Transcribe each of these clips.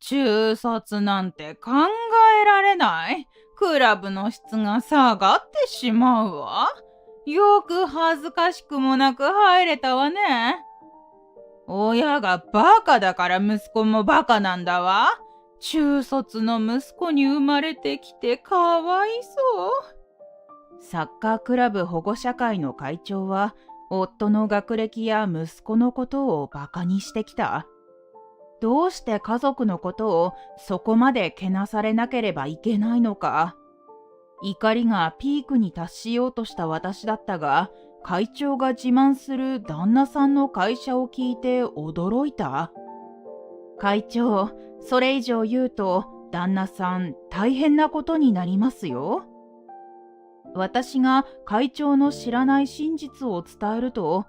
中卒なんて考えられない。クラブの質が下がってしまうわ。よく恥ずかしくもなく入れたわね。親がバカだから息子もバカなんだわ。中卒の息子に生まれてきてかわいそう。サッカークラブ保護者会の会長は、夫の学歴や息子のことをバカにしてきた。どうして家族のことをそこまでけなされなければいけないのか。怒りがピークに達しようとした私だったが、会長が自慢する旦那さんの会社を聞いて驚いた。会長、それ以上言うと旦那さん大変なことになりますよ。私が会長の知らない真実を伝えると、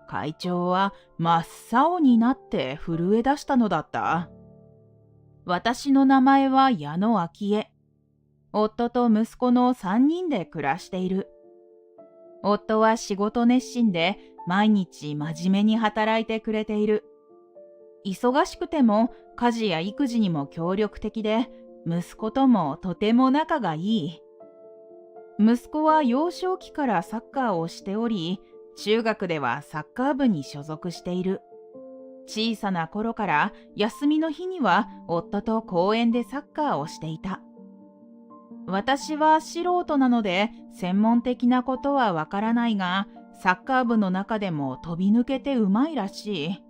会長は真っ青になって震え出したのだった。私の名前は矢野昭恵。夫と息子の3人で暮らしている。夫は仕事熱心で毎日真面目に働いてくれている。忙しくても家事や育児にも協力的で、息子ともとても仲がいい。息子は幼少期からサッカーをしており、中学ではサッカー部に所属している。小さな頃から休みの日には夫と公園でサッカーをしていた。私は素人なので専門的なことはわからないが、サッカー部の中でも飛び抜けてうまいらしい。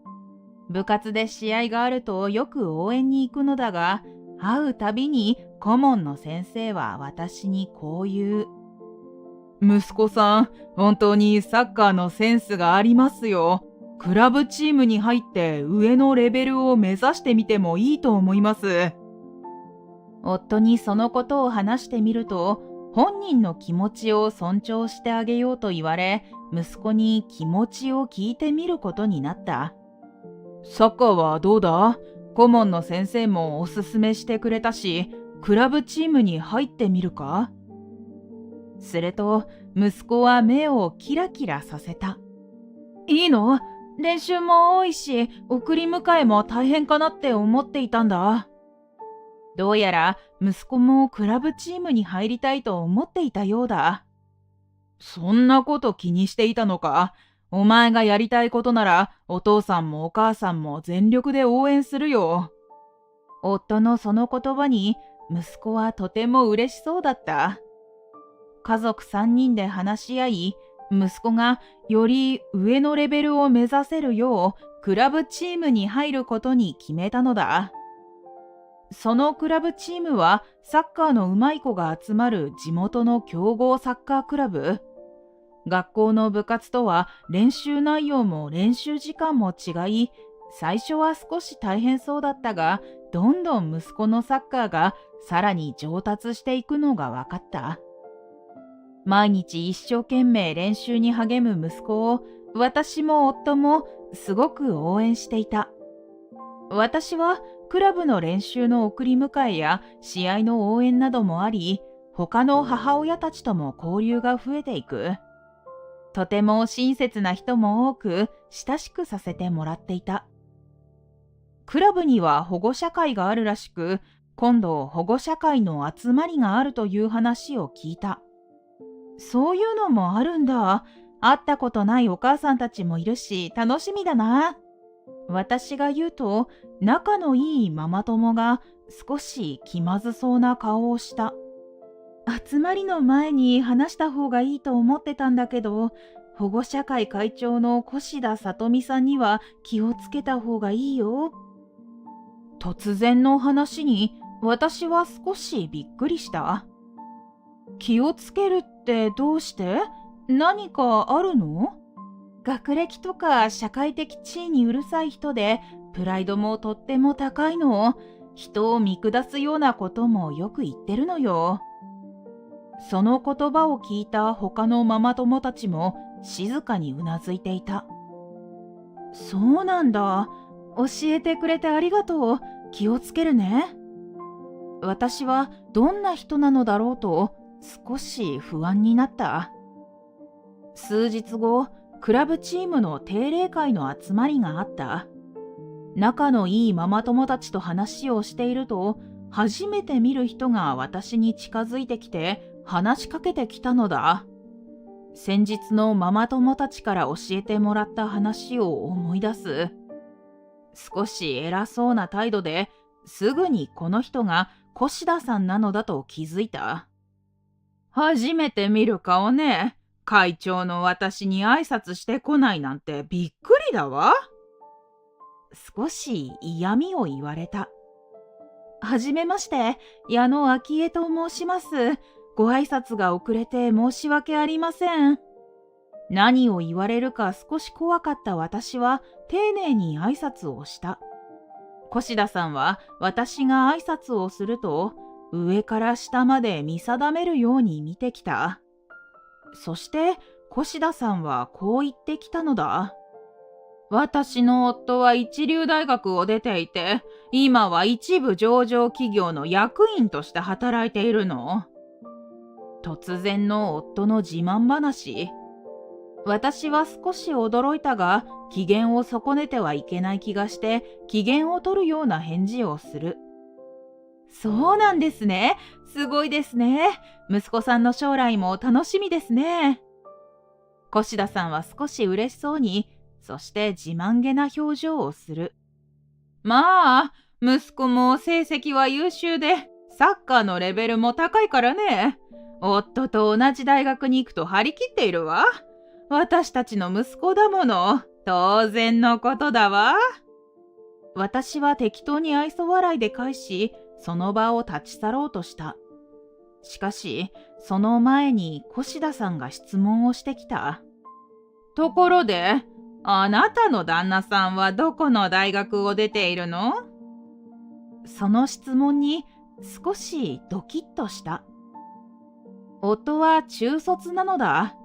部活で試合があるとよく応援に行くのだが、会うたびに顧問の先生は私にこう言う。息子さん、本当にサッカーのセンスがありますよ。クラブチームに入って上のレベルを目指してみてもいいと思います。夫にそのことを話してみると、本人の気持ちを尊重してあげようと言われ、息子に気持ちを聞いてみることになった。サッカーはどうだ？顧問の先生もおすすめしてくれたし、クラブチームに入ってみるか？すると、息子は目をキラキラさせた。いいの？練習も多いし、送り迎えも大変かなって思っていたんだ。どうやら息子もクラブチームに入りたいと思っていたようだ。そんなこと気にしていたのか？お前がやりたいことならお父さんもお母さんも全力で応援するよ。夫のその言葉に息子はとても嬉しそうだった。家族3人で話し合い、息子がより上のレベルを目指せるようクラブチームに入ることに決めたのだ。そのクラブチームはサッカーの上手い子が集まる地元の強豪サッカークラブ。学校の部活とは練習内容も練習時間も違い、最初は少し大変そうだったが、どんどん息子のサッカーがさらに上達していくのが分かった。毎日一生懸命練習に励む息子を私も夫もすごく応援していた。私はクラブの練習の送り迎えや試合の応援などもあり、他の母親たちとも交流が増えていく。とても親切な人も多く親しくさせてもらっていた。クラブには保護者会があるらしく、今度保護者会の集まりがあるという話を聞いた。そういうのもあるんだ。会ったことないお母さんたちもいるし楽しみだな。私が言うと、仲のいいママ友が少し気まずそうな顔をした。集まりの前に話した方がいいと思ってたんだけど、保護者会会長の越田さとみさんには気をつけた方がいいよ。突然の話に私は少しびっくりした。気をつけるってどうして？何かあるの？学歴とか社会的地位にうるさい人で、プライドもとっても高いの。人を見下すようなこともよく言ってるのよ。その言葉を聞いた他のママ友たちも静かにうなずいていた。そうなんだ。教えてくれてありがとう。気をつけるね。私はどんな人なのだろうと少し不安になった。数日後、クラブチームの定例会の集まりがあった。仲のいいママ友たちと話をしていると、初めて見る人が私に近づいてきて話しかけてきたのだ。先日のママ友たちから教えてもらった話を思い出す。少し偉そうな態度ですぐにこの人が越田さんなのだと気づいた。初めて見る顔ね。会長の私に挨拶してこないなんてびっくりだわ。少し嫌味を言われた。はじめまして、矢野昭恵と申します。ご挨拶が遅れて申し訳ありません。何を言われるか少し怖かった私は丁寧に挨拶をした。越田さんは私が挨拶をすると上から下まで見定めるように見てきた。そして越田さんはこう言ってきたのだ。私の夫は一流大学を出ていて、今は一部上場企業の役員として働いているの。突然の夫の自慢話。私は少し驚いたが、機嫌を損ねてはいけない気がして、機嫌を取るような返事をする。そうなんですね。すごいですね。息子さんの将来も楽しみですね。越田さんは少し嬉しそうに、そして自慢げな表情をする。まあ、息子も成績は優秀で、サッカーのレベルも高いからね。夫と同じ大学に行くと張り切っているわ。私たちの息子だもの。当然のことだわ。私は適当に愛想笑いで返し、その場を立ち去ろうとした。しかし、その前に越田さんが質問をしてきた。ところで、あなたの旦那さんはどこの大学を出ているの？その質問に少しドキッとした。夫は中卒なのだ。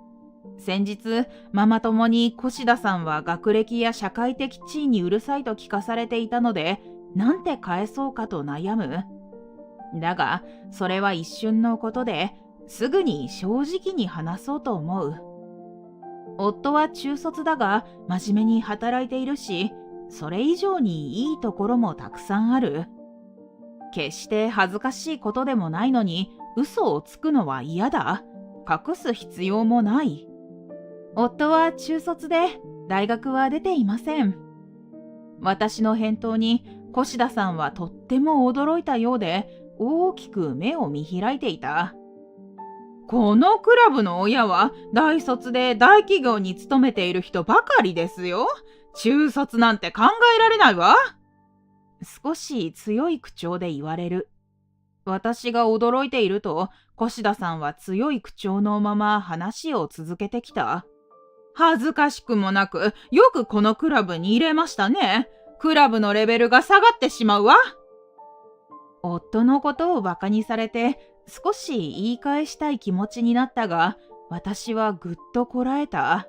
先日、ママ友に越田さんは学歴や社会的地位にうるさいと聞かされていたので、なんて返そうかと悩む。だが、それは一瞬のことで、すぐに正直に話そうと思う。夫は中卒だが真面目に働いているし、それ以上にいいところもたくさんある。決して恥ずかしいことでもないのに嘘をつくのは嫌だ。隠す必要もない。夫は中卒で大学は出ていません。私の返答に越田さんはとっても驚いたようで大きく目を見開いていた。このクラブの親は大卒で大企業に勤めている人ばかりですよ。中卒なんて考えられないわ。少し強い口調で言われる。私が驚いていると、越田さんは強い口調のまま話を続けてきた。恥ずかしくもなく、よくこのクラブに入れましたね。クラブのレベルが下がってしまうわ。夫のことをバカにされて、少し言い返したい気持ちになったが、私はぐっとこらえた。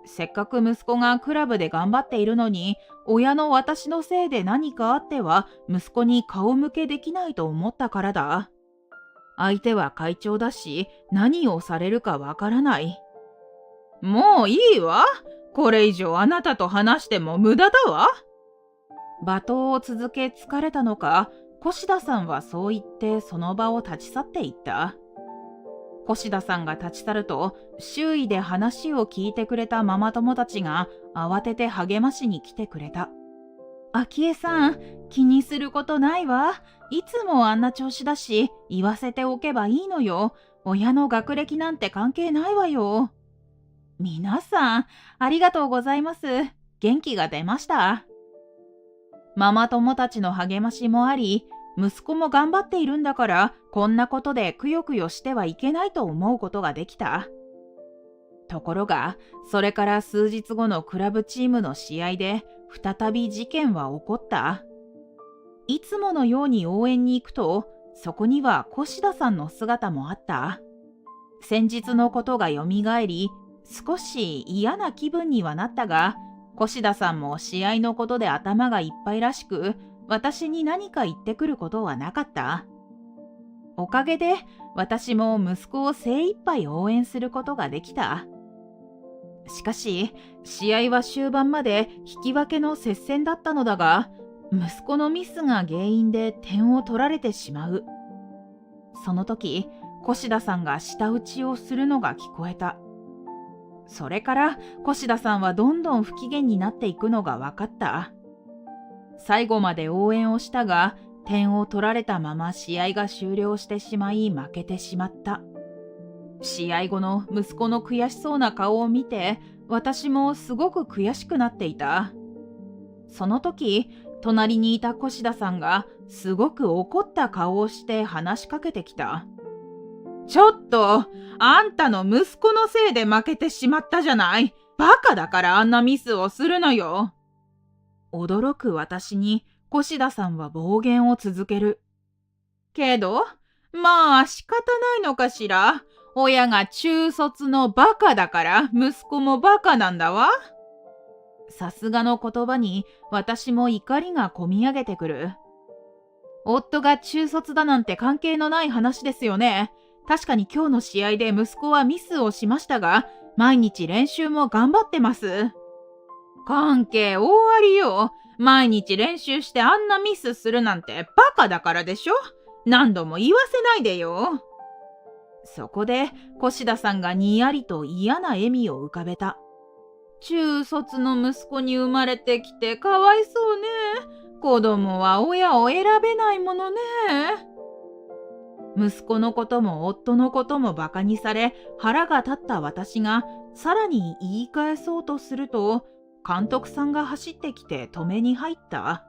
せっかく息子がクラブで頑張っているのに、親の私のせいで何かあっては息子に顔向けできないと思ったからだ。相手は会長だし、何をされるかわからない。もういいわ。これ以上あなたと話しても無駄だわ。罵倒を続け疲れたのか、越田さんはそう言ってその場を立ち去っていった。越田さんが立ち去ると、周囲で話を聞いてくれたママ友たちが慌てて励ましに来てくれた。昭恵さん、気にすることないわ。いつもあんな調子だし、言わせておけばいいのよ。親の学歴なんて関係ないわよ。皆さん、ありがとうございます。元気が出ました。ママ友たちの励ましもあり、息子も頑張っているんだから、こんなことでくよくよしてはいけないと思うことができた。ところが、それから数日後のクラブチームの試合で、再び事件は起こった。いつものように応援に行くと、そこには越田さんの姿もあった。先日のことがよみがえり、少し嫌な気分にはなったが、越田さんも試合のことで頭がいっぱいらしく、私に何か言ってくることはなかった。おかげで私も息子を精一杯応援することができた。しかし、試合は終盤まで引き分けの接戦だったのだが、息子のミスが原因で点を取られてしまう。その時、越田さんが舌打ちをするのが聞こえた。それから越田さんはどんどん不機嫌になっていくのが分かった。最後まで応援をしたが、点を取られたまま試合が終了してしまい負けてしまった。試合後の息子の悔しそうな顔を見て、私もすごく悔しくなっていた。その時、隣にいた越田さんがすごく怒った顔をして話しかけてきた。ちょっと、あんたの息子のせいで負けてしまったじゃない。バカだからあんなミスをするのよ。驚く私に越田さんは暴言を続ける。けど、まあ仕方ないのかしら。親が中卒のバカだから息子もバカなんだわ。さすがの言葉に私も怒りがこみ上げてくる。夫が中卒だなんて関係のない話ですよね。確かに今日の試合で息子はミスをしましたが、毎日練習も頑張ってます。関係大ありよ。毎日練習してあんなミスするなんてバカだからでしょ。何度も言わせないでよ。そこで越田さんがにやりと嫌な笑みを浮かべた。中卒の息子に生まれてきてかわいそうね。子供は親を選べないものね。息子のことも夫のこともバカにされ腹が立った私がさらに言い返そうとすると、監督さんが走ってきて止めに入った。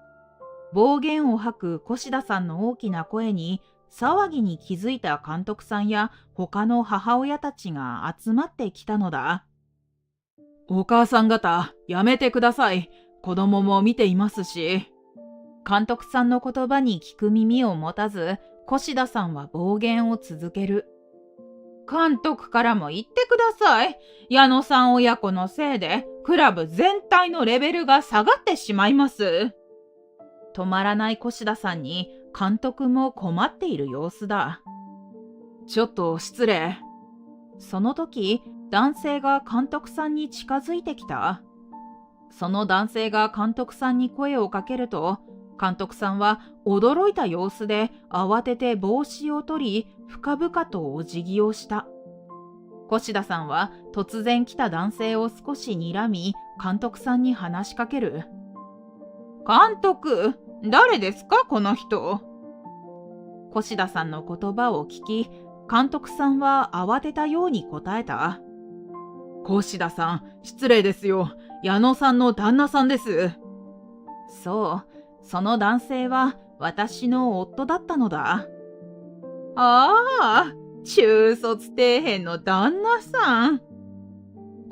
暴言を吐く越田さんの大きな声に騒ぎに気づいた監督さんや他の母親たちが集まってきたのだ。お母さん方、やめてください。子供も見ていますし。監督さんの言葉に聞く耳を持たず、越田さんは暴言を続ける。監督からも言ってください。矢野さん親子のせいでクラブ全体のレベルが下がってしまいます。止まらない越田さんに監督も困っている様子だ。ちょっと失礼。その時、男性が監督さんに近づいてきた。その男性が監督さんに声をかけると、監督さんは驚いた様子で慌てて帽子を取り、深々とお辞儀をした。越田さんは突然来た男性を少し睨み、監督さんに話しかける。監督、誰ですかこの人。越田さんの言葉を聞き、監督さんは慌てたように答えた。越田さん、失礼ですよ。矢野さんの旦那さんです。そう、その男性は私の夫だったのだ。ああ、中卒底辺の旦那さん。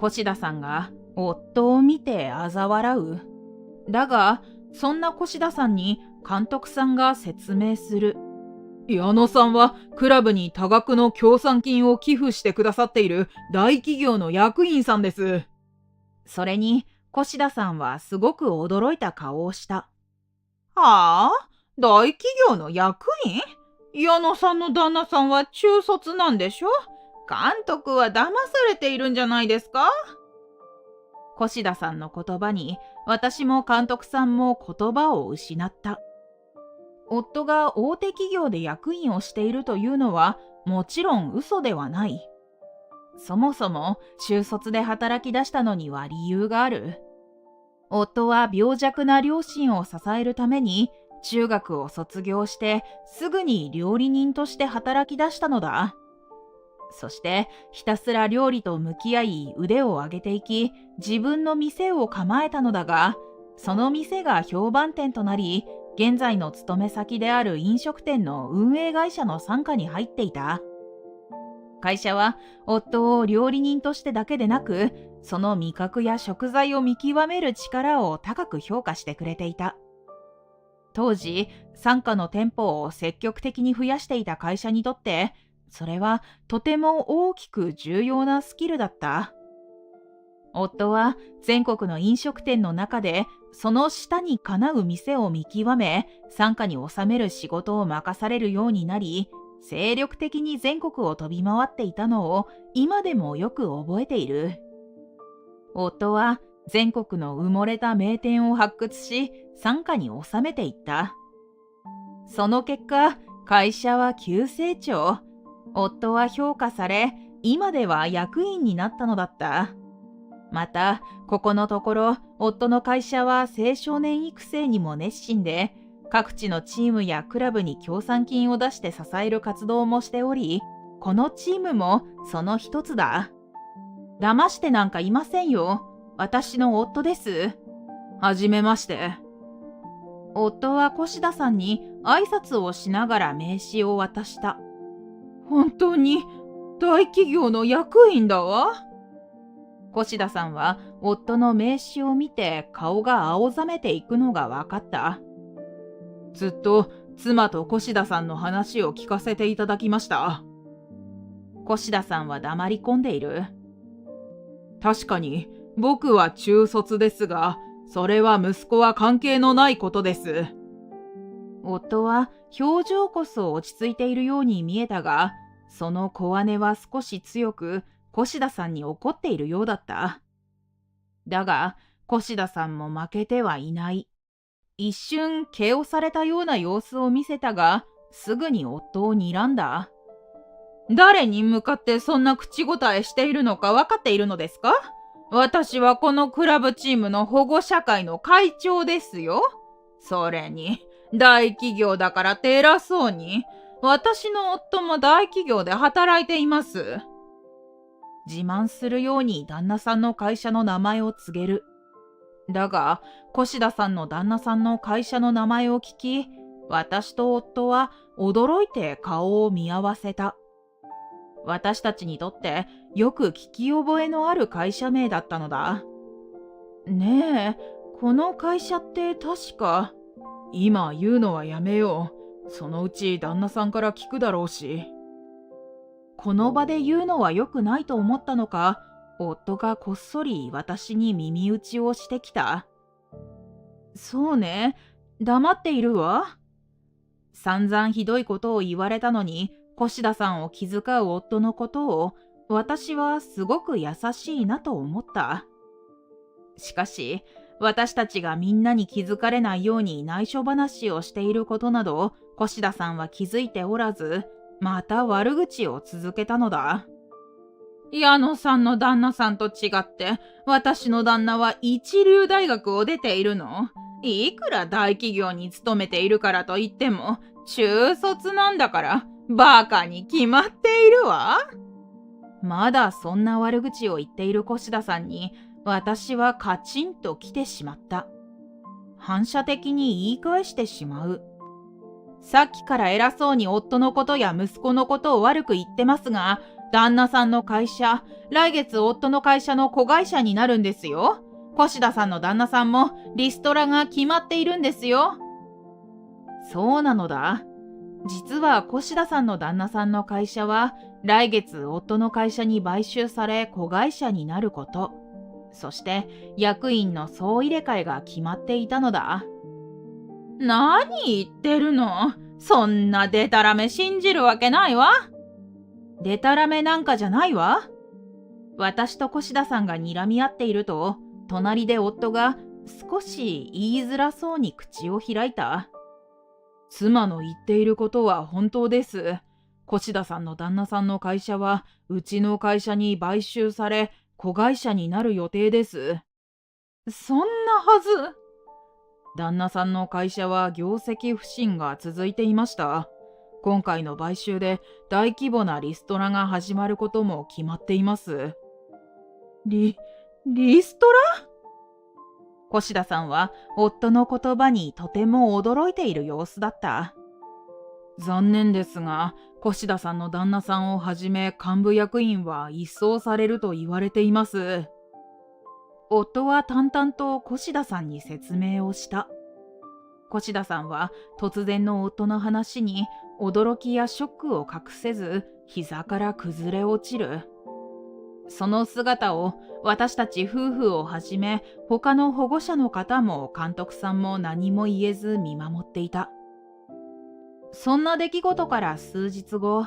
越田さんが夫を見て嘲笑う。だが、そんな越田さんに監督さんが説明する。矢野さんはクラブに多額の協賛金を寄付してくださっている大企業の役員さんです。それに越田さんはすごく驚いた顔をした。はあ、大企業の役員？矢野さんの旦那さんは中卒なんでしょ？監督は騙されているんじゃないですか？越田さんの言葉に私も監督さんも言葉を失った。夫が大手企業で役員をしているというのはもちろん嘘ではない。そもそも中卒で働き出したのには理由がある。夫は病弱な両親を支えるために中学を卒業してすぐに料理人として働き出したのだ。そしてひたすら料理と向き合い腕を上げていき、自分の店を構えたのだが、その店が評判店となり、現在の勤め先である飲食店の運営会社の傘下に入っていた。会社は夫を料理人としてだけでなく、その味覚や食材を見極める力を高く評価してくれていた。当時、傘下の店舗を積極的に増やしていた会社にとって、それはとても大きく重要なスキルだった。夫は全国の飲食店の中でその下にかなう店を見極め、傘下に収める仕事を任されるようになり、精力的に全国を飛び回っていたのを今でもよく覚えている。夫は全国の埋もれた名店を発掘し、傘下に収めていった。その結果、会社は急成長。夫は評価され、今では役員になったのだった。また、ここのところ、夫の会社は青少年育成にも熱心で、各地のチームやクラブに協賛金を出して支える活動もしており、このチームもその一つだ。騙してなんかいませんよ。私の夫です。はじめまして。夫は越田さんに挨拶をしながら名刺を渡した。本当に大企業の役員だわ。越田さんは夫の名刺を見て顔が青ざめていくのが分かった。ずっと妻と越田さんの話を聞かせていただきました。越田さんは黙り込んでいる。確かに僕は中卒ですが、それは息子は関係のないことです。夫は表情こそ落ち着いているように見えたが、その小姉は少し強く越田さんに怒っているようだった。だが越田さんも負けてはいない。一瞬気をされたような様子を見せたが、すぐに夫を睨んだ。誰に向かってそんな口答えしているのか分かっているのですか？私はこのクラブチームの保護者会の会長ですよ。それに、大企業だからって偉そうに、私の夫も大企業で働いています。自慢するように旦那さんの会社の名前を告げる。だが、越田さんの旦那さんの会社の名前を聞き、私と夫は驚いて顔を見合わせた。私たちにとってよく聞き覚えのある会社名だったのだ。ねえ、この会社って確か。今言うのはやめよう。そのうち旦那さんから聞くだろうし。この場で言うのは良くないと思ったのか、夫がこっそり私に耳打ちをしてきた。そうね、黙っているわ。散々ひどいことを言われたのに、越田さんを気遣う夫のことを私はすごく優しいなと思った。しかし、私たちがみんなに気づかれないように内緒話をしていることなど、越田さんは気づいておらず、また悪口を続けたのだ。矢野さんの旦那さんと違って、私の旦那は一流大学を出ているの。いくら大企業に勤めているからといっても、中卒なんだから、バカに決まっているわ。まだそんな悪口を言っている越田さんに、私はカチンと来てしまった。反射的に言い返してしまう。さっきから偉そうに夫のことや息子のことを悪く言ってますが、旦那さんの会社、来月夫の会社の子会社になるんですよ。越田さんの旦那さんもリストラが決まっているんですよ。そうなのだ。実は越田さんの旦那さんの会社は来月夫の会社に買収され子会社になること、そして役員の総入れ替えが決まっていたのだ。何言ってるの？そんなデタラメ信じるわけないわ。デタラメなんかじゃないわ。私と越田さんが睨み合っていると、隣で夫が少し言いづらそうに口を開いた。妻の言っていることは本当です。越田さんの旦那さんの会社はうちの会社に買収され子会社になる予定です。そんなはず。旦那さんの会社は業績不振が続いていました。今回の買収で大規模なリストラが始まることも決まっています。リストラ？越田さんは夫の言葉にとても驚いている様子だった。残念ですが、越田さんの旦那さんをはじめ幹部役員は一掃されると言われています。夫は淡々と越田さんに説明をした。越田さんは突然の夫の話に驚きやショックを隠せず、膝から崩れ落ちる。その姿を私たち夫婦をはじめ他の保護者の方も監督さんも何も言えず見守っていた。そんな出来事から数日後、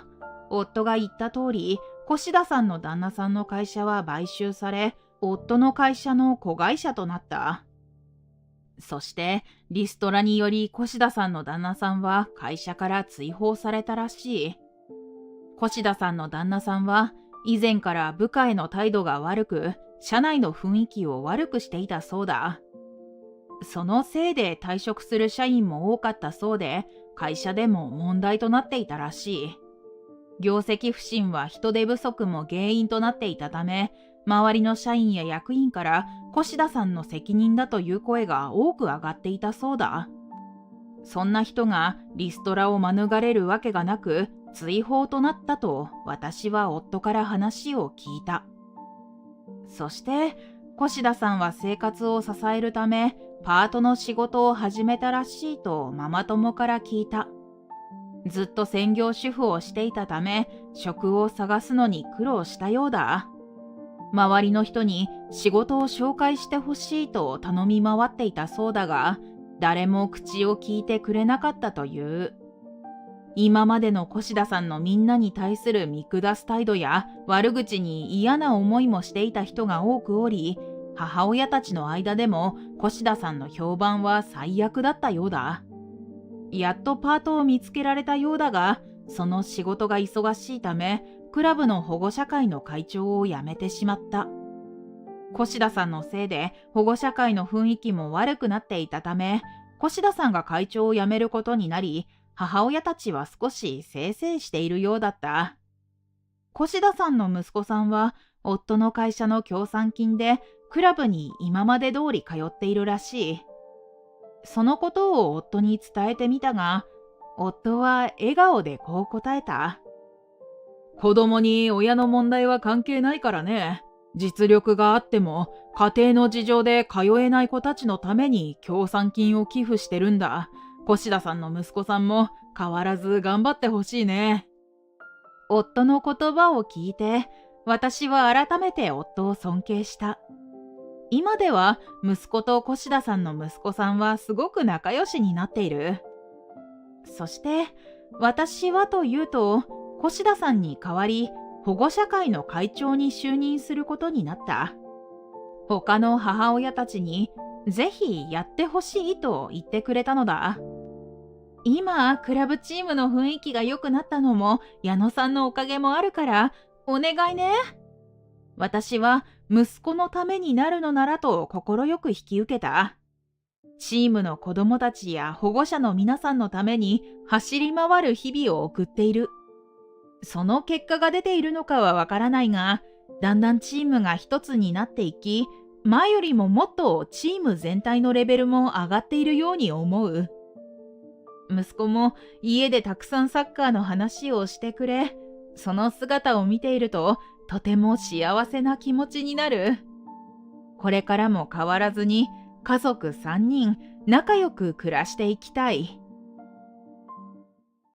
夫が言った通り、越田さんの旦那さんの会社は買収され、夫の会社の子会社となった。そしてリストラにより越田さんの旦那さんは会社から追放されたらしい。越田さんの旦那さんは以前から部下への態度が悪く、社内の雰囲気を悪くしていたそうだ。そのせいで退職する社員も多かったそうで、会社でも問題となっていたらしい。業績不振は人手不足も原因となっていたため、周りの社員や役員から越田さんの責任だという声が多く上がっていたそうだ。そんな人がリストラを免れるわけがなく、追放となったと私は夫から話を聞いた。そして越田さんは生活を支えるためパートの仕事を始めたらしいとママ友から聞いた。ずっと専業主婦をしていたため職を探すのに苦労したようだ。周りの人に仕事を紹介してほしいと頼み回っていたそうだが、誰も口を聞いてくれなかったという。今までの越田さんのみんなに対する見下す態度や悪口に嫌な思いもしていた人が多くおり、母親たちの間でも越田さんの評判は最悪だったようだ。やっとパートを見つけられたようだが、その仕事が忙しいため、クラブの保護者会の会長を辞めてしまった。越田さんのせいで保護者会の雰囲気も悪くなっていたため、越田さんが会長を辞めることになり、母親たちは少し清々しているようだった。越田さんの息子さんは夫の会社の協賛金でクラブに今まで通り通っているらしい。そのことを夫に伝えてみたが、夫は笑顔でこう答えた。子供に親の問題は関係ないからね。実力があっても家庭の事情で通えない子たちのために協賛金を寄付してるんだ。越田さんの息子さんも変わらず頑張ってほしいね。夫の言葉を聞いて、私は改めて夫を尊敬した。今では息子と越田さんの息子さんはすごく仲良しになっている。そして私はというと、越田さんに代わり保護者会の会長に就任することになった。他の母親たちにぜひやってほしいと言ってくれたのだ。今クラブチームの雰囲気が良くなったのも矢野さんのおかげもあるからお願いね。私は息子のためになるのならと快く引き受けた。チームの子供たちや保護者の皆さんのために走り回る日々を送っている。その結果が出ているのかはわからないが、だんだんチームが一つになっていき、前よりももっとチーム全体のレベルも上がっているように思う。息子も家でたくさんサッカーの話をしてくれ、その姿を見ているととても幸せな気持ちになる。これからも変わらずに家族3人仲良く暮らしていきたい。